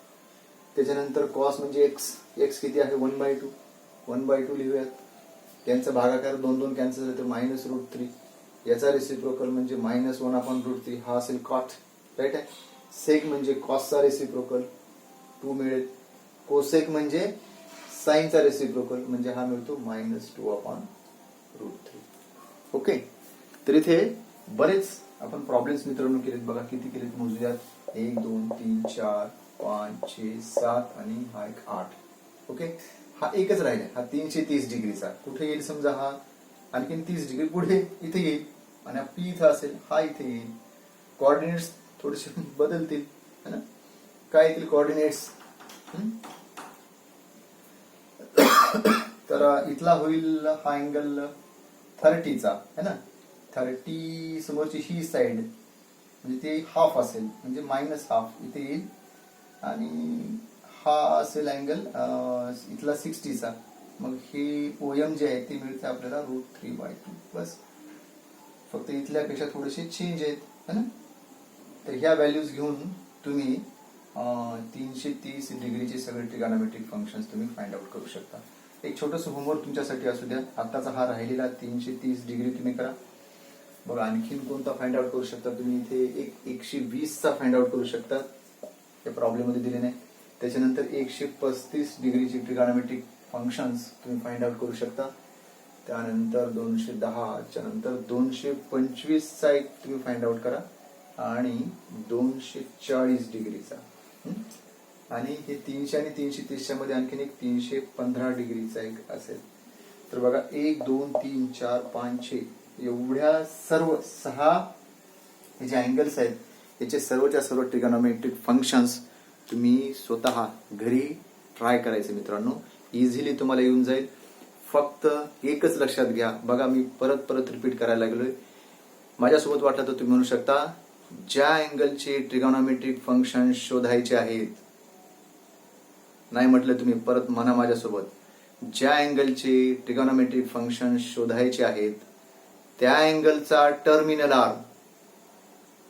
त्याच्यानंतर कॉस म्हणजे एक्स, एक्स किती आहे 1/2, 1/2 लिहूयात. त्यांचा भागाकार 2 कॅन्सल झाले तर -√3. याचा रेसिप्रोकल म्हणजे -1/√3, हा असेल कॉट राईट आहे. सेक म्हणजे कॉसचा रेसिप्रोकल 2 मिळेल. कोसेक म्हणजे साइनचा रेसिप्रोकल म्हणजे हा मिळतो -2/√3. ओके. तर इथे बरेच आपण प्रॉब्लेम्स मित्रांनो केलेत बघा, किती केलेत मोजूयात. 1 2 3 4 5 6 7 आणि हा एक 8. ओके. हा एकच राहिला, हा 330 डिग्रीचा कुठे येईल समजा, हा आणखीन 30 डिग्री पुढे इथे येईल आणि हा पी इथं असेल, हा इथे येईल. कोऑर्डिनेट्स थोडेसे बदलतील है ना. काय येतील कोऑर्डिनेट्स, तर इथला होईल हा अँगल 30चा है ना. 30 समोरची ही साइड म्हणजे ते हाफ असेल म्हणजे -हाफ इथे येईल. आणि हा असेल अँगल इथला 60चा, मग हे ओएम जे आहे ते मिळते आपल्याला √3/2. बस, फक्त इथल्यापेक्षा थोडेसे चेंज आहेत है ना. तर ह्या व्हॅल्यूज घेऊन तुम्ही 330 डिग्रीचे सगळे ट्रिगोनोमेट्रिक फंक्शन्स तुम्ही फाइंड आउट करू शकता. एक छोटंसं होमवर्क तुमच्यासाठी असू द्या. आताचा हा राहिलेला 330 डिग्री तुम्ही करा. बघा आणखीन कोणता फाइंड आउट करू शकता तुम्ही, इथे 120चा फाइंड आउट करू शकता, या प्रॉब्लेम मध्ये दिले नाही. त्याच्यानंतर 135 डिग्रीची ट्रिगोनोमेट्रिक फंक्शन्स तुम्ही फाइंड आउट करू शकता. त्यानंतर 210 च्या नंतर 225चा एक तुम्ही फाइंड आउट करा आणि 240 डिग्रीचा, आणि हे 300 आणि 330च्या मध्ये आणखीन एक 315 डिग्रीचा एक असेल. तर बघा 1 2 3 4 5 6 एवढ्या सर्व 6 हे जे अँगल्स आहेत याचे सर्वच्या सर्व ट्रिगोनोमेट्रिक फंक्शन्स तुम्ही स्वतः घरी ट्राय करायचे मित्रांनो. इझिली तुम्हाला येऊन जाईल. फक्त एकच लक्षात घ्या बघा, मी परत रिपीट करायला लागलोय. माझ्यासोबत वाटलं तर तुम्ही म्हणू शकता, ज्या अँगलचे ट्रिगोनोमेट्रिक फंक्शन शोधायचे आहेत, नाही म्हटलं तुम्ही परत म्हणा माझ्यासोबत, ज्या अँगलचे ट्रिगोनोमेट्रिक फंक्शन शोधायचे आहेत त्या अँगलचा टर्मिनल आर्म,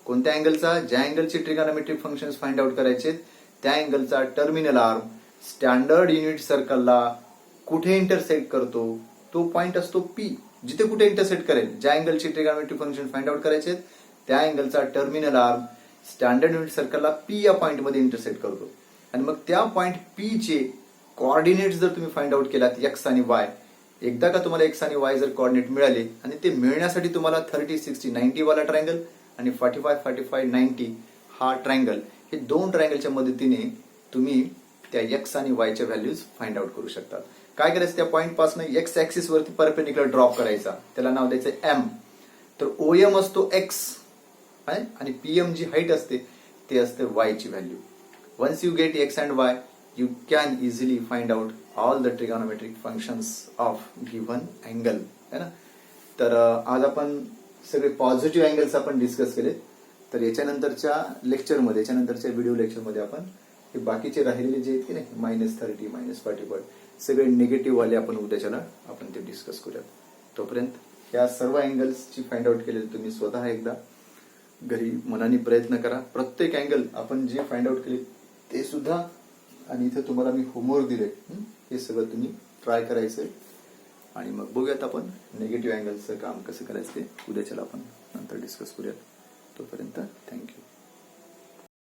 कोणत्या अँगलचा, ज्या अँगलचे ट्रिगोनोमेट्रिक फंक्शन्स फाइंड आउट करायचे त्या अँगलचा टर्मिनल आर्म स्टँडर्ड युनिट सर्कलला कुठे इंटरसेक्ट करतो, तो पॉइंट असतो पी. जिथे कुठे इंटरसेक्ट करेल, ज्या अँगलचे ट्रिगोनोमेट्रिक फंक्शन फाइंड आउट करायचे त्या अँगलचा टर्मिनल आर्म स्टँडर्ड युनिट सर्कलला पी या पॉइंट मध्ये इंटरसेक्ट करतो. आणि मग त्या पॉइंट पी चे कोऑर्डिनेट्स जर तुम्ही फाइंड आउट केलात एक्स आणि वाय, एकदा का तुम्हाला एक्स आणि वाय जर कोऑर्डिनेट मिळाले आणि ते मिळण्यासाठी तुम्हाला 30 60 90 वाला ट्रायंगल आणि 45 45 90 हा ट्रायंगल, हे दोन ट्रायंगलच्या मदतीने तुम्ही त्या एक्स आणि वायच्या व्हॅल्यूज फाइंड आउट करू शकता. काय करायचं, त्या पॉइंट पासून एक्स ऍक्सिस वरती परपेंडिक्युलर ड्रॉप करायचा, त्याला नाव द्यायचं एम. तर ओएम असतो एक्स आणि पीएम जी हाईट असते ते असते वाय ची value. Once you get X and Y, you can easily find out all the trigonometric functions of given angle है ना. तर आज आपण सगळे पॉझिटिव्ह अँगल्स आपण डिस्कस केले. तर याच्यानंतरच्या लेक्चरमध्ये, याच्यानंतरच्या व्हिडिओ लेक्चरमध्ये आपण हे बाकीचे राहिलेले जे आहेत की नाही -30 -45 सगळे निगेटिव्ह वाले आपण उद्याच्याला आपण ते डिस्कस करूयात. तोपर्यंत या सर्व अँगल्सची फाइंड आउट केलेली तुम्ही स्वतः एकदा घरी मनाने प्रयत्न करा. प्रत्येक अँगल आपण जे फाइंड आउट केले ते सुद्धा, आणि इथे तुम्हाला मी होमवर्क दिले, हे सगळं तुम्ही ट्राय करायचंय. आणि मग बघूयात आपण निगेटिव्ह अँगलचं काम कसं करायचं ते उद्याच्याला आपण नंतर डिस्कस करूयात. तोपर्यंत थँक्यू.